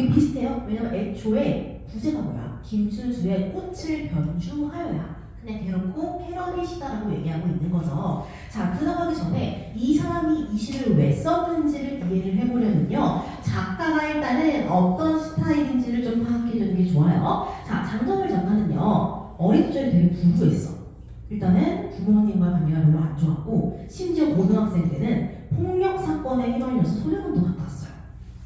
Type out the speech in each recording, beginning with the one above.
되게 비슷해요. 왜냐면 애초에 부제가 뭐야? 김춘수의 꽃을 변주하여야. 그냥 대놓고 패러디시다라고 얘기하고 있는 거죠. 자, 들어가기 전에 이 사람이 이 시를 왜 썼는지를 이해를 해보려면요. 작가가 일단은 어떤 스타일인지를 좀 파악해주는 게 좋아요. 자, 장정을 작가는요. 어린 시절에 되게 불우했어. 일단은 부모님과 관계가 별로 안 좋았고 심지어 고등학생 때는 폭력 사건에 휘말려서 소년원도 갔다 왔어요.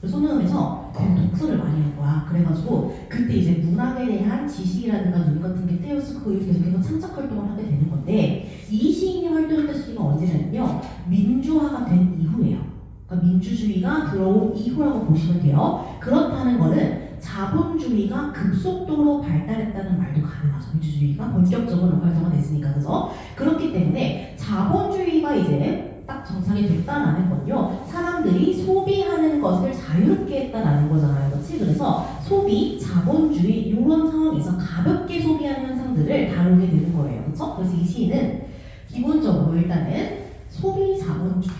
소년원에서 되게 독서를 많이 한 거야. 그래가지고 그때 이제 문학에 대한 지식이라든가 눈 같은 게 떼어서 그 이후로 계속해서 창작 활동을 하게 되는 건데 이 시인이 활동했던 시기가 언제냐면요. 민주화가 된 이후예요. 그러니까 민주주의가 들어온 이후라고 보시면 돼요. 그렇다는 거는 자본주의가 급속도로 발달했다는 말도 가능하죠. 민주주의가 본격적으로 활성화됐으니까. 그죠? 그렇기 때문에 자본주의가 이제 딱 정착이 됐다라는 건요. 사람들이 소비하는 것을 자유롭게 했다라는 거잖아요. 그렇지? 그래서 소비, 자본주의 이런 상황에서 가볍게 소비하는 현상들을 다루게 되는 거예요. 그렇죠? 그래서 이 시는 기본적으로 일단은 소비 자본주의에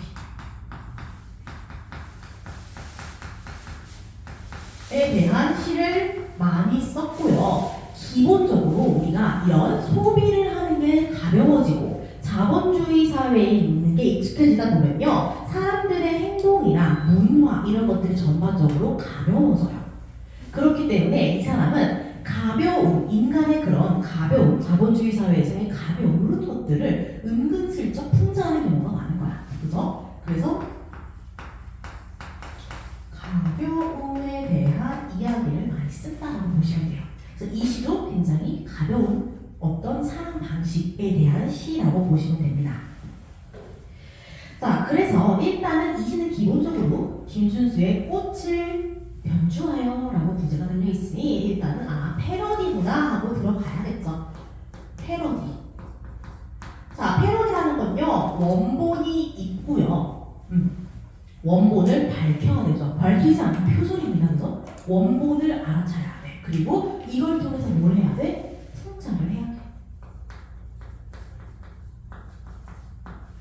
대한 시를 많이 썼고요. 기본적으로 우리가 이런 소비를 하는 게 가벼워지고 자본주의 사회에 있는 게 익숙해지다 보면요. 사람들의 행동이나 문화 이런 것들이 전반적으로 가벼워져요. 그렇기 때문에 이 사람은 가벼움, 인간의 그런 가벼움, 자본주의 사회에서의 가벼움 이런 것들을 은근슬쩍 풍자하는 경우가 많은 거야. 그죠? 그래서 가벼움에 대한 이야기를 많이 쓴다고 보시면 돼요. 그래서 이 시도 굉장히 가벼운 어떤 사랑 방식에 대한 시라고 보시면 됩니다. 자, 그래서 일단은 이 시는 기본적으로 김춘수의 꽃을 변주하여 라고 부제가 달려있으니 일단은 패러디구나 하고 들어가야겠죠. 패러디. 자, 패러디라는 건요. 원본이 있고요. 원본을 밝혀야 되죠. 밝히지 않는 표절입니다. 그죠? 원본을 알아차려야 돼. 그리고 이걸 통해서 뭘 해야 돼? 풍자를 해야 돼.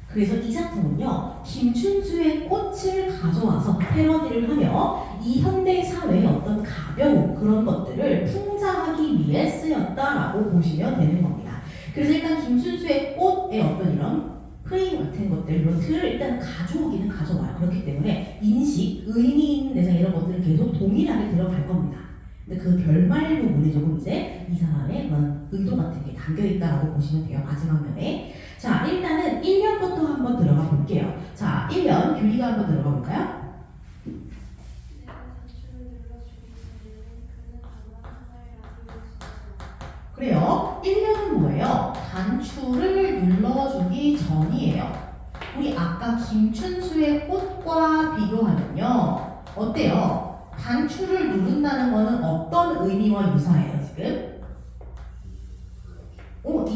그래서 이 작품은요. 김춘수의 꽃을 가져와서 패러디를 하며 이 현대 사회의 어떤 가벼움 그런 것들을 풍자하기 위해 쓰였다라고 보시면 되는 겁니다. 그래서 일단 김춘수의 꽃의 어떤 이런 프레임 같은 것들, 이런 틀을 일단 가져오기는 가져와요. 그렇기 때문에 인식, 의미 있는 대상 이런 것들은 계속 동일하게 들어갈 겁니다. 근데 그 결말 부분이 조금 이제 이 사람의 그런 의도 같은 게 담겨있다라고 보시면 돼요. 마지막 면에. 자, 일단은 1년부터 한번 들어가 볼게요. 자, 1년 규리가 한번 들어가 볼까요? 그래요. 1년은 뭐예요? 단추를 눌러주기 전이에요. 우리 아까 김춘수의 꽃과 비교하면요. 어때요? 단추를 누른다는 거는 어떤 의미와 유사해요, 지금?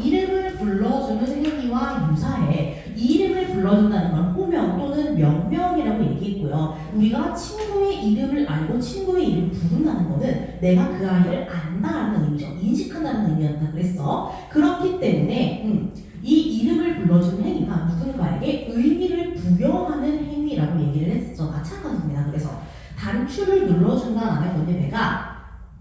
이름을 불러주는 행위와 유사해. 이 이름을 불러준다는 건 호명 또는 명명이라고 얘기했고요. 우리가 친구의 이름을 알고 친구의 이름을 부른다는 거는 내가 그 아이를 안다라는 의미죠. 인식한다는 의미였다 그랬어. 그렇기 때문에 이 이름을 불러주는 행위가 누군가에게 의미를 부여하는 행위라고 얘기를 했었죠. 마찬가지입니다. 그래서 단추를 눌러준다라는 건데 내가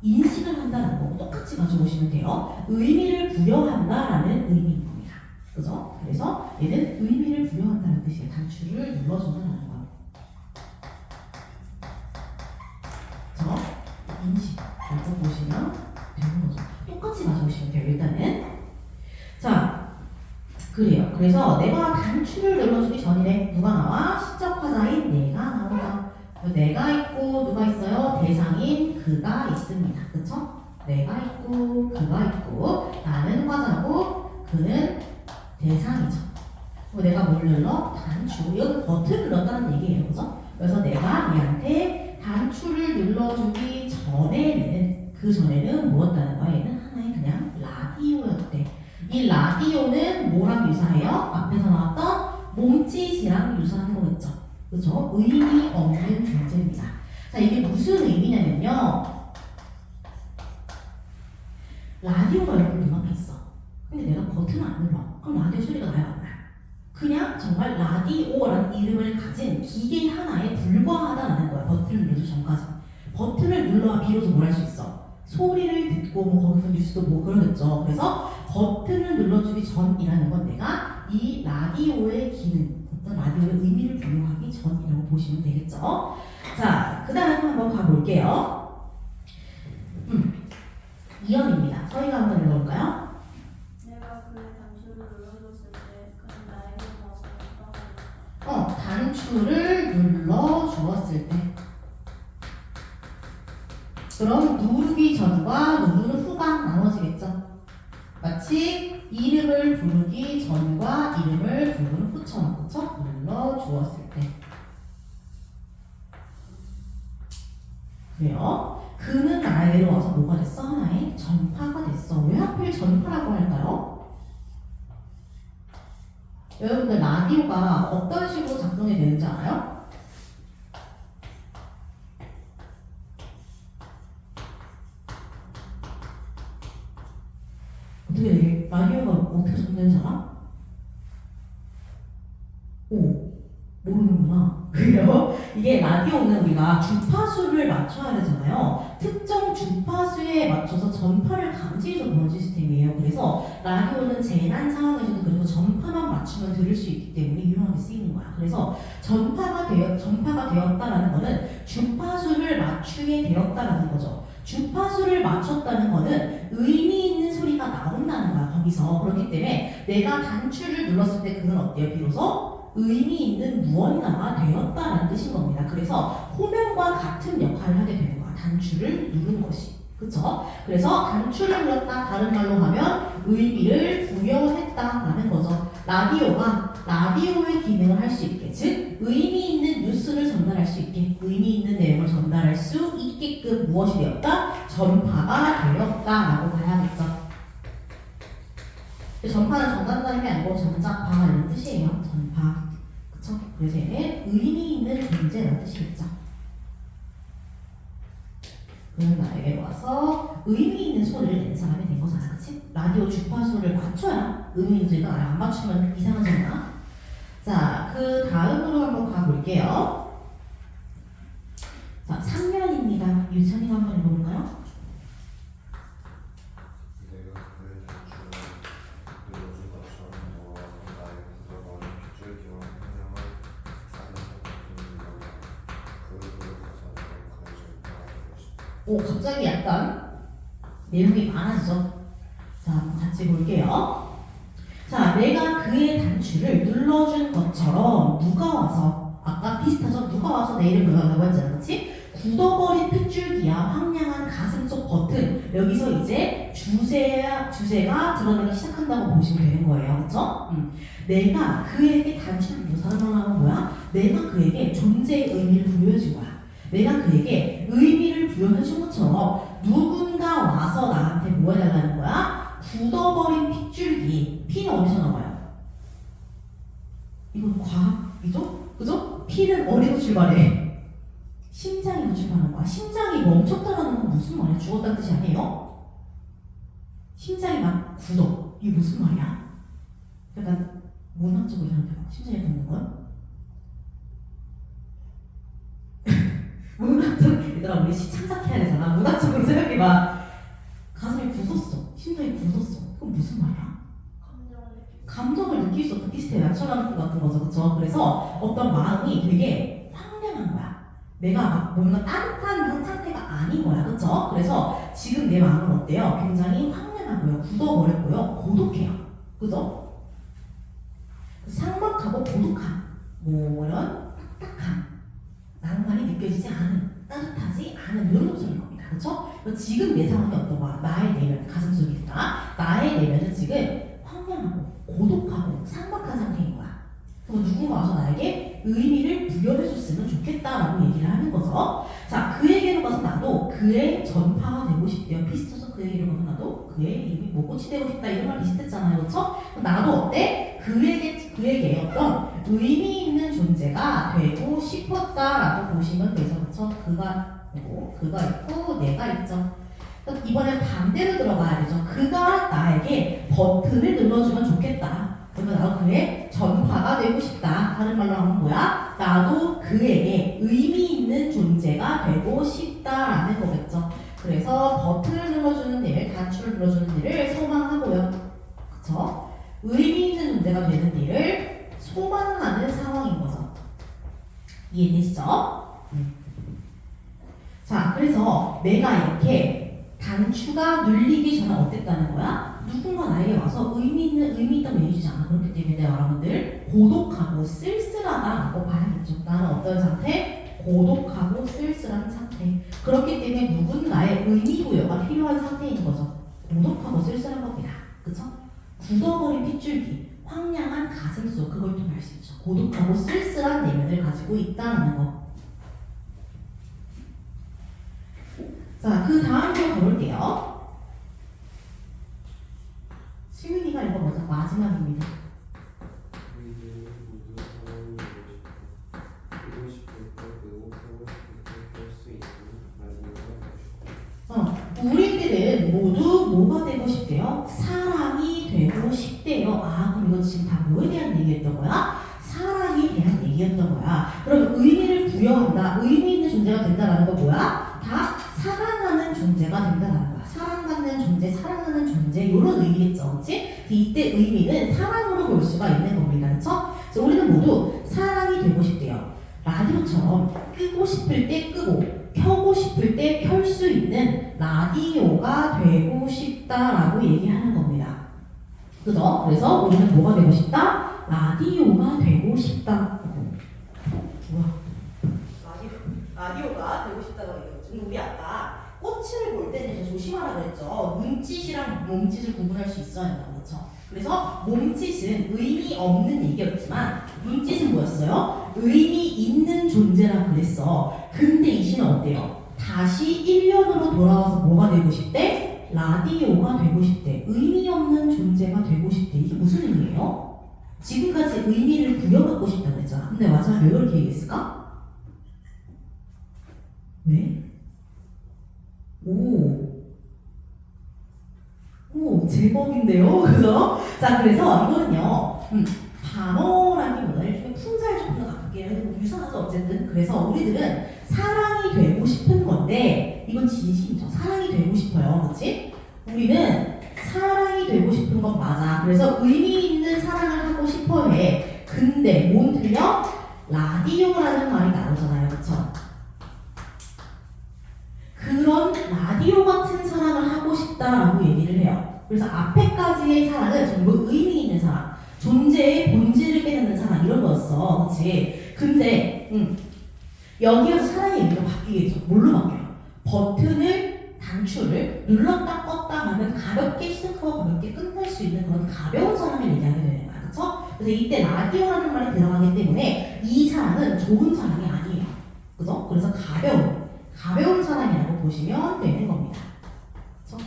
인식을 한다는 거 똑같이 가져오시면 돼요. 의미를 부여한다라는 의미인 겁니다. 그죠? 그래서 얘는 의미를 부여한다는 뜻이에요. 단추를 눌러준다는 거. 그래서 인식이라고 보시면 되는 거죠. 똑같이 가져오시면 돼요. 일단은 자, 그래요. 그래서 내가 단추를 눌러주기 전이래. 누가 나와? 시적 화자인 내가 나오죠. 내가 있고 누가 있어요? 대상인 그가 있습니다. 그쵸? 내가 있고 그가 있고 나는 화자고 그는 대상이죠. 내가 뭘 눌러? 단추. 여기 버튼을 눌렀다는 얘기예요. 그죠? 그래서 내가 얘한테 단추를 눌러주기 전에는 그 전에는 무엇다는 거야? 얘는 하나의 그냥 라디오였대. 이 라디오는 뭐랑 유사해요? 앞에서 나왔던 몸짓이랑 유사한 거겠죠. 그죠? 의미 없는 존재입니다. 자, 이게 무슨 의미냐면요. 라디오가 여러분 눈앞에 있어. 근데 내가 버튼을 안 눌러. 그럼 라디오 소리가 나요, 안 나요? 그냥 정말 라디오라는 이름을 가진 기계 하나에 불과하다는 거야. 버튼을 누르기 전까지. 버튼을 눌러야 비로소 뭘 할 수 있어. 소리를 듣고 뭐 거기서 뉴스도 뭐 그러겠죠. 그래서 버튼을 눌러주기 전이라는 건 내가 이 라디오의 기능, 어떤 라디오의 의미를 부여하기 전이라고 보시면 되겠죠. 자, 그 다음 한번 가볼게요. 2번입니다. 서희가 한번 읽어볼까요? 내가 그의 단추를 눌러줬을 때 그는 나에게 와서 전파가 단추를 눌러주었을 때. 그럼 누르기 전과 누르는 후가 나눠지겠죠. 마치 이름을 부르기 전과 이름을 부르는 후처럼, 그쵸? 눌러주었을 때. 그래요. 그는 나에게로 와서 뭐가 됐어? 하나의 전파가 됐어. 왜 하필 전파라고 할까요? 여러분들 라디오가 어떤 식으로 작동이 되는지 알아요? 어떻게 이게 라디오가 어떻게 작동되는지 알아? 오, 모르는구나. 그래요? 이게 라디오는 우리가 주파수를 맞춰야 되잖아요. 특정 주파수에 맞춰서 전파를 감지해서 보는 시스템이에요. 그래서 라디오는 재난 상황에서도 그래도 전파만 맞추면 들을 수 있기 때문에 유용하게 쓰이는 거야. 그래서 전파가 되었다라는 거는 주파수를 맞추게 되었다라는 거죠. 주파수를 맞췄다는 거는 의미 있는 소리가 나온다는 거야, 거기서. 그렇기 때문에 내가 단추를 눌렀을 때 그는 어때요? 비로소 의미 있는 무언가가 되었다라는 뜻인 겁니다. 그래서 호명과 같은 역할을 하게 되는 거야. 단추를 누르는 것이. 그쵸? 그래서 단추를 눌렀다, 다른 말로 하면 의미를 부여했다라는 거죠. 라디오가 라디오의 기능을 할 수 있게, 즉 의미 있는 뉴스를 전달할 수 있게, 의미 있는 내용을 전달할 수 있게끔 무엇이 되었다? 전파가 되었다라고 봐야겠죠. 전파는 전달한다는 게 아니고 전자파 이런 뜻이에요. 전파. 그쵸? 그래서 얘는 의미 있는 존재라는 뜻이겠죠. 그는 나에게 와서 의미 있는 소리를 내는 사람이 된 거잖아. 그치? 라디오 주파수를 맞춰야 의미 있는 소리가 안 맞추면 이상하잖아. 자, 그 다음으로 한번 가볼게요. 자, 3년입니다. 유찬이가 한번 읽어볼까요? 내가 그의 단추를 눌러준 것처럼 너와 나의 굳어버린 핏줄 기와 생명을 사는 것들을 그를 가서 내가 그의 전파가 되고 싶다. 오, 갑자기 약간 내용이 많아지죠? 자, 한번 같이 볼게요. 자, 내가 그의 단추를 눌러준 것처럼 누가 와서, 아까 비슷하죠? 누가 와서 내 이름 불러달라고 했잖아, 그치? 굳어버린 핏줄기와 황량한 가슴 속 버튼. 여기서 이제 주제가 드러나기 시작한다고 보시면 되는 거예요. 그쵸? 내가 그에게 단추를 묘사하는 뭐야? 내가 그에게 존재의 의미를 부여해준 거야. 내가 그에게 의미를 부여해준 것처럼 누군가 와서 나한테 뭐 해달라는 거야? 굳어버린 핏줄기. 피는 어디서 나와요? 이건 과학이죠? 그죠? 피는 어디서 출발해? 심장에서 출발하는 거야. 심장이 멈췄다라는 건 무슨 말이야? 죽었다는 뜻이 아니에요? 심장이 막 굳어. 이게 무슨 말이야? 약간 문학적으로 생각해봐. 심장이 굳는 건? 문학적, 얘들아 우리 창작해야 되잖아. 문학적으로 생각해봐. 가슴이 굳었어. 심장이 굳었어. 그건 무슨 말이야? 감정을 느낄 수 없고 비슷해. 약천한 같은 거죠. 그쵸? 그래서 어떤 마음이 되게 황량한 거야. 내가 막 뭔가 따뜻한 그런 상태가 아닌 거야. 그쵸? 그래서 지금 내 마음은 어때요? 굉장히 황량하고요. 굳어버렸고요. 고독해요. 그죠? 삭막하고 고독한 뭐 이런 딱딱한 낭만이 느껴지지 않은, 따뜻하지 않은 이런 모습인 겁니다. 그쵸? 지금 내 상황이 어떤 거야? 나의 내면, 가슴속에 있다. 나의 내면은 지금 황량하고 고독하고 삭막한 상태인 거야. 그래서 누군가 와서 나에게 의미를 부여해줬으면 좋겠다라고 얘기를 하는 거죠. 자, 그에게로 가서 나도 그의 전파가 되고 싶대요. 비슷해서 그에게로 가서 나도 그의 이름이 뭐 꽃이 되고 싶다 이런 말 비슷했잖아요. 그렇죠? 나도 어때? 그에게 어떤 의미 있는 존재가 되고 싶었다라고 보시면 되죠. 그렇죠? 그가 있고 내가 있죠. 이번엔 반대로 들어가야 되죠. 그가 나에게 버튼을 눌러주면 좋겠다. 그러면 나도 그의 전파가 되고 싶다. 다른 말로 하면 뭐야? 나도 그에게 의미 있는 존재가 되고 싶다라는 거겠죠. 그래서 버튼을 눌러주는 일, 단추를 눌러주는 일을 소망하고요. 그쵸? 의미 있는 존재가 되는 일을 소망하는 상황인 거죠. 이해되시죠? 자, 그래서 내가 이렇게 단추가 눌리기 전에 어땠다는 거야? 누군가 나에게 와서 의미 있다고 얘기해주지 않아. 그렇기 때문에 내가 여러분들 고독하고 쓸쓸하다라고 봐야겠죠. 나는 어떤 상태? 고독하고 쓸쓸한 상태. 그렇기 때문에 누군가의 의미 부여가 필요한 상태인 거죠. 고독하고 쓸쓸한 겁니다. 그쵸? 굳어버린 핏줄기, 황량한 가슴속, 그걸 통할 수 있죠. 고독하고 쓸쓸한 내면을 가지고 있다는 거. 자, 그 다음 거 가볼게요. 시윤이가 읽어보자. 마지막입니다. 우리들은 모두 사랑을 되고 싶고 그고 싶을 때 그고 하고 싶을 때 할 수 있는 마지막을 우리들은 모두 뭐가 되고 싶대요? 사랑이 되고 싶대요. 아, 그럼 이거 지금 다 뭐에 대한 얘기였던 거야? 사랑에 대한 얘기였던 거야. 그럼 의미를 부여한다, 의미 있는 존재가 된다라는 거 뭐야? 다 사랑하는 존재가 된다라는 거야. 사랑받는 존재, 사랑하는 존재, 이런 의미겠죠, 그렇지? 이때 의미는 사랑으로 볼 수가 있는 겁니다, 그렇죠? 그래서 우리는 모두 사랑이 되고 싶대요. 라디오처럼 끄고 싶을 때 끄고 켜고 싶을 때 켤 수 있는 라디오가 되고 싶다라고 얘기하는 겁니다. 그죠? 그래서 우리는 뭐가 되고 싶다? 라디오가 되고 싶다. 우와. 라디오가 되고 싶다고 얘기했죠. 우리 아까 꽃을 볼 때는 조심하라 그랬죠. 눈짓이랑 몸짓을 구분할 수 있어야 한다고, 그렇죠? 그래서 몸짓은 의미 없는 얘기였지만 눈짓은 뭐였어요? 의미 있는 존재라고 그랬어. 근데 이 시는 어때요? 다시 1년으로 돌아와서 뭐가 되고 싶대? 라디오가 되고 싶대. 의미 없는 존재가 되고 싶대. 이게 무슨 의미예요? 지금까지 의미를 부여받고 싶다고 했잖아. 근데 마지막에 왜 그렇게 얘기했을까? 왜? 제법인데요? 그죠? 자, 그래서 이거는요, 단어라기보다 일종의 품사에 조금 더 가깝게 해도 유사하죠, 어쨌든. 그래서 우리들은 사랑이 되고 싶은 건데, 이건 진심이죠. 사랑이 되고 싶어요. 그치? 우리는 사랑이 되고 싶은 건 맞아. 그래서 의미 있는 사랑을 하고 싶어 해. 근데 뭔 틀려? 라디오라는 말이 나오잖아요. 그쵸? 그런 라디오 같은 사랑을 하고 싶다라고 얘기를 해요. 그래서 앞에까지의 사랑은 전부 의미 있는 사랑, 존재의 본질을 깨닫는 사랑 이런 거였어, 그렇지? 근데 여기에서 사랑의 의미가 바뀌겠죠. 뭘로 바뀌어요? 버튼을, 단추를 눌렀다 껐다 하면 가볍게 시작하고 가볍게 끝날 수 있는 그런 가벼운 사랑을 얘기하게 되는 거야, 그렇죠? 그래서 이때 라디오라는 말이 들어가기 때문에 이 사랑은 좋은 사랑이 아니에요, 그죠? 그래서 가벼운 사랑이라고 보시면 되는 겁니다. 그렇죠?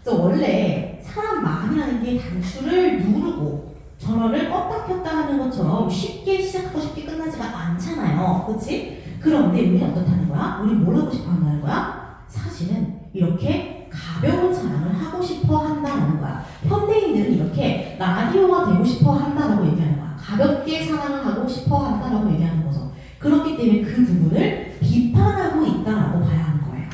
그래서 원래 사람 마음이라는 게 단추를 누르고 전원을 껐다 켰다 하는 것처럼 쉽게 시작하고 쉽게 끝나지가 않잖아요. 그렇지? 그런데 우리는 어떻다는 거야? 우리 뭘 하고 싶어 한다는 거야? 사실은 이렇게 가벼운 사랑을 하고 싶어 한다는 거야. 현대인들은 이렇게 라디오가 되고 싶어 한다라고 얘기하는 거야. 가볍게 사랑을 하고 싶어 한다라고 얘기하는 거죠. 그렇기 때문에 그 부분을 비판하고 있다라고 봐야 하는 거예요.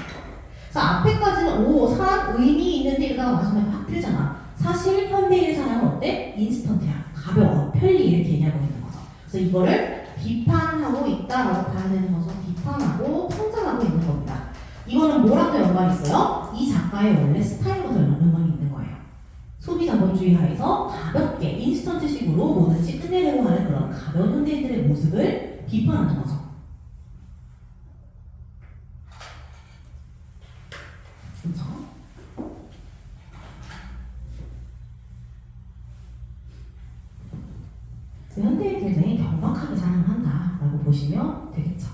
자, 앞에까지는 사랑 의미 있는데 이러다가 마지막에 확 틀잖아. 사실 현대인의 사랑은 어때? 인스턴트야. 가벼워. 편리 이렇게 얘기하고 있는 거죠. 그래서 이거를 비판하고 있다라고 봐야 되는 거죠. 비판하고 평정하고 있는 겁니다. 이거는 뭐랑도 연관이 있어요? 이 작가의 원래 스타일과도 연관이 있는 거예요. 소비 자본주의 하에서 가볍게 인스턴트식으로 뭐든지 끝내려고 하는 그런 가벼운 현대인들의 모습을 비판하는 거죠. 그렇죠? 현대인 굉장히 경박하게 사랑한다라고 보시면 되겠죠.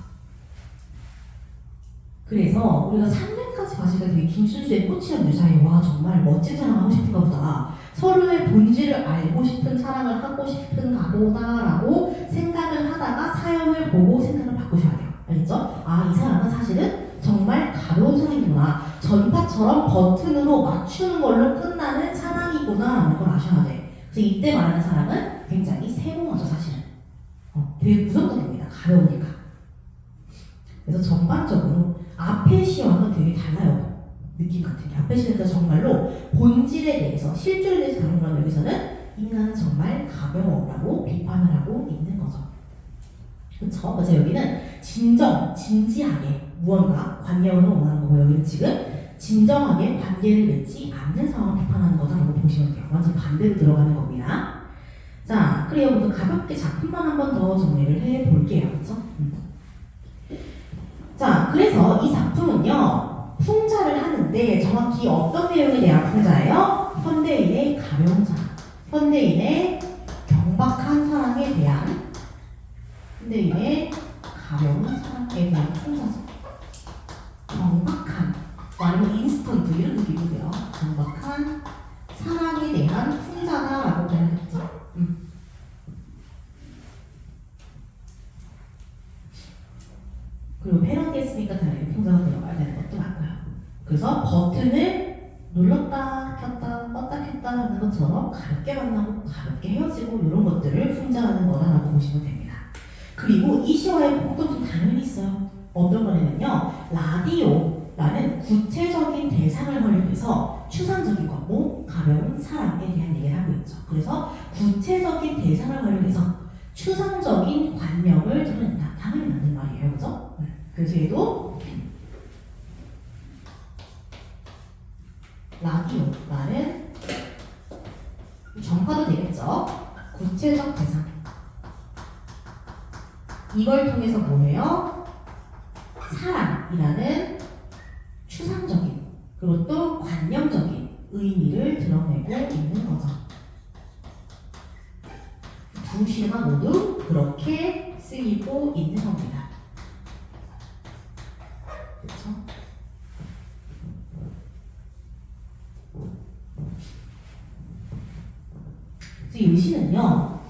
그래서 우리가 3년까지 봤을 때 되게 김순수의 꽃이랑 유사히 와 정말 멋진 사랑하고 싶은가 보다. 서로의 본질을 알고 싶은 사랑을 하고 싶은가 보다라고 생각을 하다가 사연을 보고 생각을 바꾸셔야 돼요. 알겠죠? 아, 이 사람은 사실은 정말 가벼운 사랑이구나. 전파처럼 버튼으로 맞추는 걸로 끝나는 사랑이구나 라는 걸 아셔야 돼. 그래서 이때 말하는 사랑은 굉장히 세모하죠, 사실은. 되게 부정적입니다. 가벼우니까. 그래서 전반적으로 앞의 시와는 되게 달라요. 느낌 같은 게. 앞의 시는 정말로 본질에 대해서, 실존에 대해서 다룬 거라면 여기서는 인간은 정말 가벼워라고 비판을 하고 있는 거죠. 그쵸? 그래서 여기는 진지하게 무언가 관계를 원하는 거고, 여기는 지금 진정하게 관계를 맺지 않는 상황을 비판하는 거다라고 보시면 돼요. 완전 반대로 들어가는 겁니다. 자, 그래요. 그래서 가볍게 작품만 한 번 더 정리를 해볼게요. 그쵸? 자, 그래서 이 작품은요, 풍자를 하는데 정확히 어떤 내용에 대한 풍자예요? 현대인의 가벼운 사랑, 현대인의 경박한 사랑에 대한, 현대인의 가벼운 사랑에 대한 풍자죠. 경박한, 아니면 인스턴트 이런 느낌이 돼요. 경박한 사랑에 대한 풍자다라고 표현했죠. 그리고 패러디 했으니까 당연히 풍자가 들어가야 되는 것도 맞고요. 그래서 버튼을 눌렀다 켰다 껐다 켰다 하는 것처럼 가볍게 만나고 가볍게 헤어지고 이런 것들을 풍자하는 거다라고 보시면 됩니다. 그리고 이 시와의 공통점 당연히 있어요. 어떤 거냐면요, 라디오라는 구체적인 대상을 활용해서 추상적인 거고 가벼운 사랑에 대한 얘기를 하고 있죠. 그래서 구체적인 대상을 활용해서 추상적인 관념을 드러낸다. 당연히 맞는 말이에요, 그죠? 그래서 얘도 라디오라는 전파도 되겠죠. 구체적 대상. 이걸 통해서 뭐예요? 사랑이라는 추상적인 그리고 또 관념적인 의미를 드러내고 있는 거죠. 두 시가 모두 그렇게 쓰이고 있는 겁니다. 그렇죠? 이 시는요,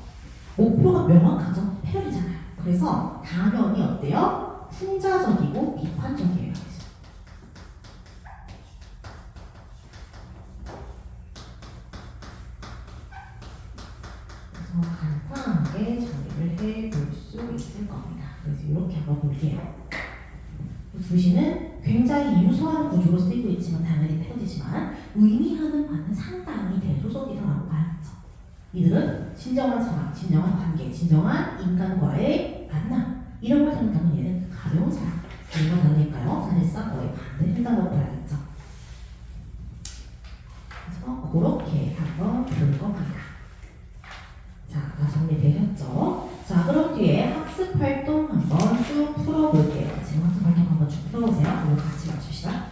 목표가 명확하죠. 패러디잖아요. 그래서 당연히 어때요? 풍자적이고 비판적이에요. 그래서 간단하게 정리를 해볼 수 있을 겁니다. 그래서 이렇게 한번 볼게요. 두시는 굉장히 유소한 구조로 쓰이고 있지만 당연히 패러디지만 의미하는 바는 상당히 대조적이라고 봐야죠. 이들은 진정한 사랑, 진정한 관계, 진정한 인간과의 만남 이런 걸 생각하면 얘는 가벼운 사랑 이런 걸 다르니까요. 사실상 거의 반대된다고 봐야겠죠. 그래서 그렇게 한번 볼 겁니다. 자, 다 정리되셨죠? 자, 그럼 뒤에 학습 활동 한번 쭉 풀어볼게요. 지금 학습 활동 한번 쭉 풀어보세요. 그리고 같이 맞춥시다.